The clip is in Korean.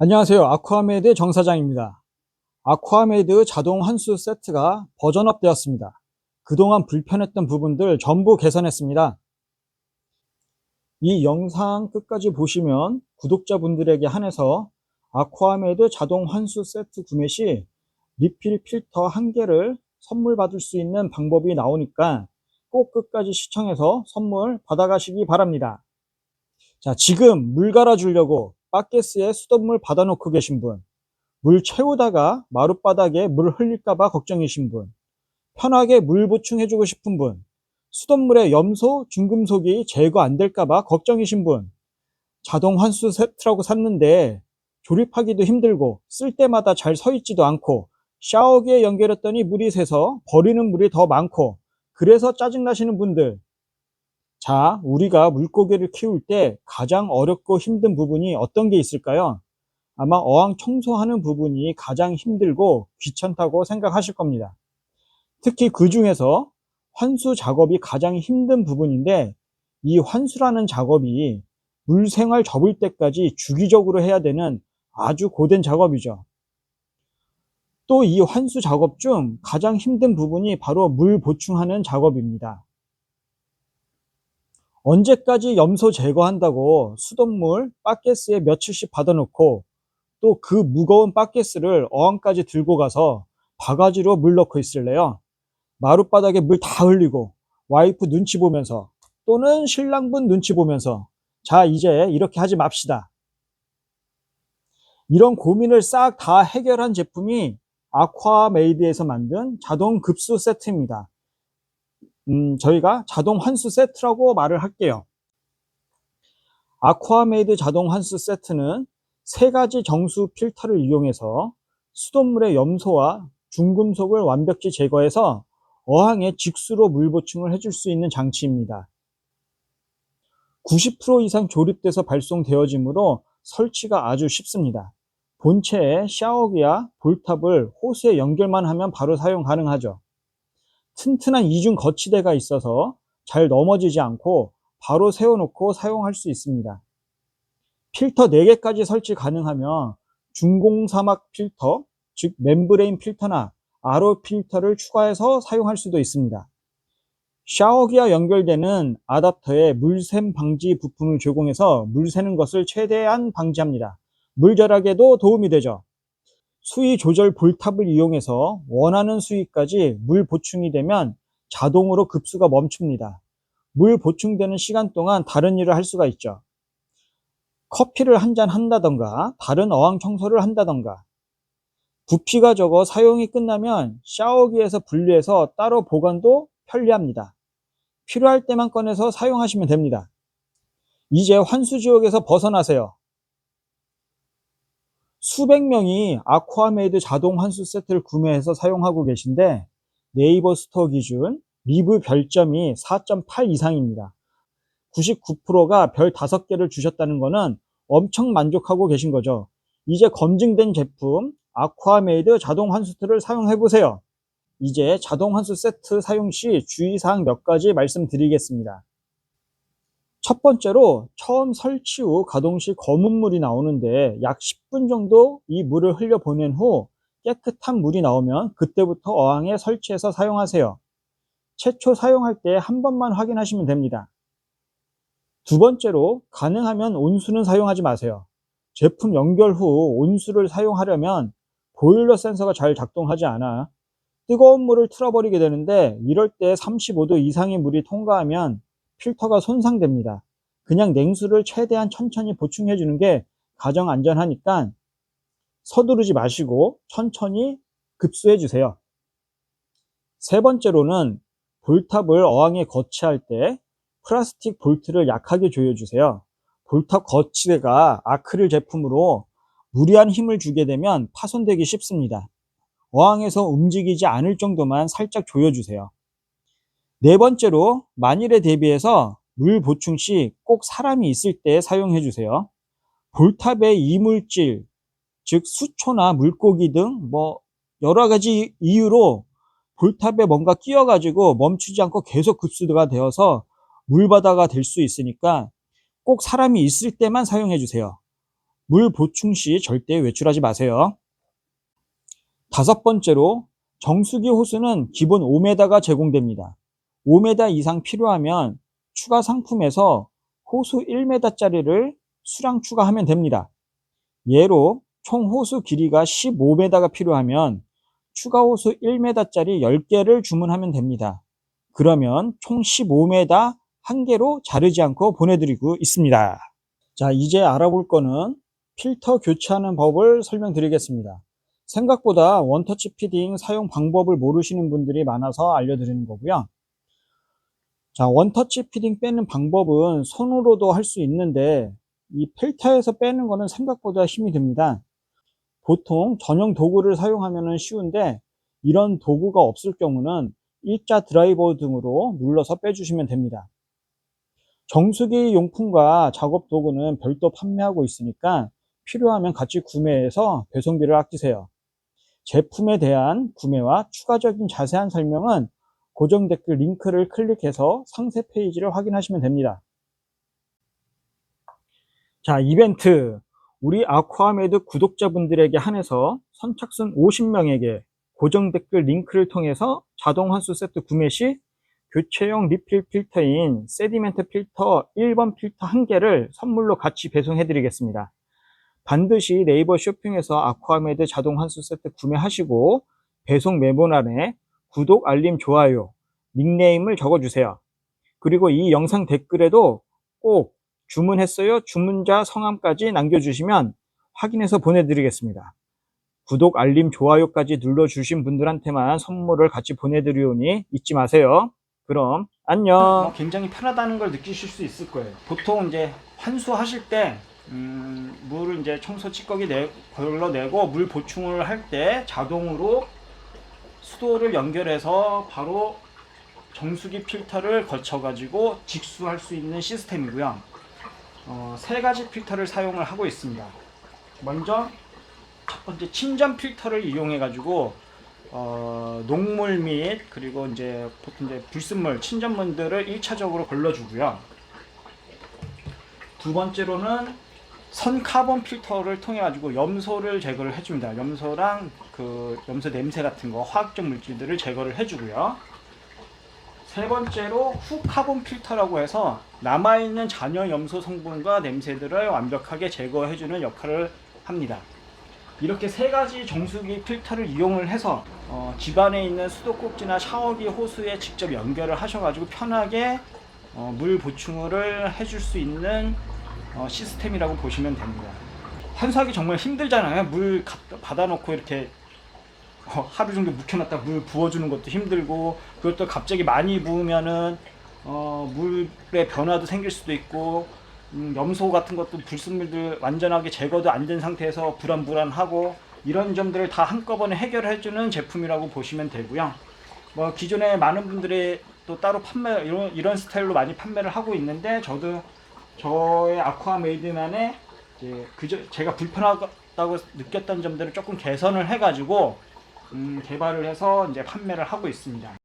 안녕하세요. 아쿠아메드 정 사장입니다. 아쿠아메드 자동 환수 세트가 버전업 되었습니다. 그동안 불편했던 부분들 전부 개선했습니다. 이 영상 끝까지 보시면 구독자분들에게 한해서 아쿠아메드 자동 환수 세트 구매 시 리필 필터 1개를 선물 받을 수 있는 방법이 나오니까 꼭 끝까지 시청해서 선물 받아가시기 바랍니다. 자, 지금 물 갈아주려고 바켓스에 수돗물 받아놓고 계신 분, 물 채우다가 마룻바닥에 물 흘릴까봐 걱정이신 분, 편하게 물 보충해주고 싶은 분, 수돗물에 염소, 중금속이 제거 안 될까봐 걱정이신 분, 자동 환수 세트라고 샀는데 조립하기도 힘들고 쓸 때마다 잘 서 있지도 않고 샤워기에 연결했더니 물이 새서 버리는 물이 더 많고 그래서 짜증나시는 분들, 자, 우리가 물고기를 키울 때 가장 어렵고 힘든 부분이 어떤 게 있을까요? 아마 어항 청소하는 부분이 가장 힘들고 귀찮다고 생각하실 겁니다. 특히 그 중에서 환수 작업이 가장 힘든 부분인데 이 환수라는 작업이 물생활 접을 때까지 주기적으로 해야 되는 아주 고된 작업이죠. 또 이 환수 작업 중 가장 힘든 부분이 바로 물 보충하는 작업입니다. 언제까지 염소 제거한다고 수돗물 바켓스에 며칠씩 받아놓고 또 그 무거운 바켓스를 어항까지 들고 가서 바가지로 물 넣고 있을래요? 마룻바닥에 물 다 흘리고 와이프 눈치 보면서 또는 신랑분 눈치 보면서 자, 이제 이렇게 하지 맙시다. 이런 고민을 싹 다 해결한 제품이 아쿠아메이드에서 만든 자동 급수 세트입니다. 저희가 자동 환수 세트라고 말을 할게요. 아쿠아메이드 자동 환수 세트는 3가지 정수 필터를 이용해서 수돗물의 염소와 중금속을 완벽히 제거해서 어항에 직수로 물 보충을 해줄 수 있는 장치입니다. 90% 이상 조립돼서 발송되어지므로 설치가 아주 쉽습니다. 본체에 샤워기와 볼탑을 호스에 연결만 하면 바로 사용 가능하죠. 튼튼한 이중 거치대가 있어서 잘 넘어지지 않고 바로 세워놓고 사용할 수 있습니다. 필터 4개까지 설치 가능하며 중공사막 필터, 즉 멤브레인 필터나 RO 필터를 추가해서 사용할 수도 있습니다. 샤워기와 연결되는 아답터에 물샘 방지 부품을 제공해서 물 새는 것을 최대한 방지합니다. 물 절약에도 도움이 되죠. 수위 조절 볼탑을 이용해서 원하는 수위까지 물 보충이 되면 자동으로 급수가 멈춥니다. 물 보충되는 시간 동안 다른 일을 할 수가 있죠. 커피를 한잔 한다던가 다른 어항 청소를 한다던가 부피가 적어 사용이 끝나면 샤워기에서 분리해서 따로 보관도 편리합니다. 필요할 때만 꺼내서 사용하시면 됩니다. 이제 환수지옥에서 벗어나세요. 수백 명이 아쿠아메이드 자동 환수 세트를 구매해서 사용하고 계신데 네이버 스토어 기준 리뷰 별점이 4.8 이상입니다. 99%가 별 5개를 주셨다는 거는 엄청 만족하고 계신 거죠. 이제 검증된 제품 아쿠아메이드 자동 환수트를 사용해 보세요. 이제 자동 환수 세트 사용 시 주의사항 몇 가지 말씀드리겠습니다. 첫 번째로 처음 설치 후 가동 시 검은 물이 나오는데 약 10분 정도 이 물을 흘려 보낸 후 깨끗한 물이 나오면 그때부터 어항에 설치해서 사용하세요. 최초 사용할 때 한 번만 확인하시면 됩니다. 두 번째로 가능하면 온수는 사용하지 마세요. 제품 연결 후 온수를 사용하려면 보일러 센서가 잘 작동하지 않아 뜨거운 물을 틀어버리게 되는데 이럴 때 35도 이상의 물이 통과하면 필터가 손상됩니다. 그냥 냉수를 최대한 천천히 보충해 주는 게 가장 안전하니까 서두르지 마시고 천천히 급수해 주세요. 세 번째로는 볼탑을 어항에 거치할 때 플라스틱 볼트를 약하게 조여주세요. 볼탑 거치대가 아크릴 제품으로 무리한 힘을 주게 되면 파손되기 쉽습니다. 어항에서 움직이지 않을 정도만 살짝 조여주세요. 네 번째로 만일에 대비해서 물 보충 시 꼭 사람이 있을 때 사용해 주세요. 볼탑의 이물질, 즉 수초나 물고기 등 여러 가지 이유로 볼탑에 뭔가 끼어가지고 멈추지 않고 계속 급수가 되어서 물바다가 될 수 있으니까 꼭 사람이 있을 때만 사용해 주세요. 물 보충 시 절대 외출하지 마세요. 다섯 번째로 정수기 호수는 기본 5m가 제공됩니다. 5m 이상 필요하면 추가 상품에서 호수 1m짜리를 수량 추가하면 됩니다. 예로 총 호수 길이가 15m가 필요하면 추가 호수 1m짜리 10개를 주문하면 됩니다. 그러면 총 15m 1개로 자르지 않고 보내드리고 있습니다. 자, 이제 알아볼 거는 필터 교체하는 법을 설명드리겠습니다. 생각보다 원터치 피딩 사용 방법을 모르시는 분들이 많아서 알려드리는 거고요. 자, 원터치 피딩 빼는 방법은 손으로도 할 수 있는데 이 필터에서 빼는 거는 생각보다 힘이 듭니다. 보통 전용 도구를 사용하면 쉬운데 이런 도구가 없을 경우는 일자 드라이버 등으로 눌러서 빼주시면 됩니다. 정수기 용품과 작업 도구는 별도 판매하고 있으니까 필요하면 같이 구매해서 배송비를 아끼세요. 제품에 대한 구매와 추가적인 자세한 설명은 고정 댓글 링크를 클릭해서 상세 페이지를 확인하시면 됩니다. 자, 이벤트. 우리 아쿠아메드 구독자분들에게 한해서 선착순 50명에게 고정 댓글 링크를 통해서 자동 환수 세트 구매 시 교체용 리필 필터인 세디멘트 필터 1번 필터 1개를 선물로 같이 배송해 드리겠습니다. 반드시 네이버 쇼핑에서 아쿠아메드 자동 환수 세트 구매하시고 배송 메모란에 구독, 알림, 좋아요, 닉네임을 적어주세요. 그리고 이 영상 댓글에도 꼭 주문했어요, 주문자 성함까지 남겨주시면 확인해서 보내드리겠습니다. 구독, 알림, 좋아요까지 눌러주신 분들한테만 선물을 같이 보내드리오니 잊지 마세요. 그럼 안녕. 굉장히 편하다는 걸 느끼실 수 있을 거예요. 보통 이제 환수하실 때 물을 이제 청소 찌꺼기 걸러내고 물 보충을 할 때 자동으로 수도를 연결해서 바로 정수기 필터를 거쳐 가지고 직수할 수 있는 시스템이고요. 세 가지 필터를 사용을 하고 있습니다. 먼저 첫 번째 침전 필터를 이용해 가지고 녹물 및 그리고 이제 보통 이제 불순물, 침전물들을 1차적으로 걸러주고요. 두 번째로는 선카본 필터를 통해 가지고 염소를 제거를 해줍니다. 염소랑 그 염소 냄새 같은 거 화학적 물질들을 제거를 해주고요. 세 번째로 후카본 필터라고 해서 남아있는 잔여 염소 성분과 냄새들을 완벽하게 제거해주는 역할을 합니다. 이렇게 세 가지 정수기 필터를 이용을 해서 집안에 있는 수도꼭지나 샤워기 호수에 직접 연결을 하셔가지고 편하게 물 보충을 해줄 수 있는 시스템이라고 보시면 됩니다. 환수하기 정말 힘들잖아요. 물 받아놓고 이렇게 하루 정도 묵혀놨다 물 부어주는 것도 힘들고, 그것도 갑자기 많이 부으면은 물의 변화도 생길 수도 있고, 염소 같은 것도 불순물들 완전하게 제거도 안 된 상태에서 불안불안하고, 이런 점들을 다 한꺼번에 해결해주는 제품이라고 보시면 되고요. 뭐 기존에 많은 분들이 또 따로 판매 이런 스타일로 많이 판매를 하고 있는데, 저도 저의 아쿠아메이드만의 제가 불편하다고 느꼈던 점들을 조금 개선을 해가지고 개발을 해서 이제 판매를 하고 있습니다.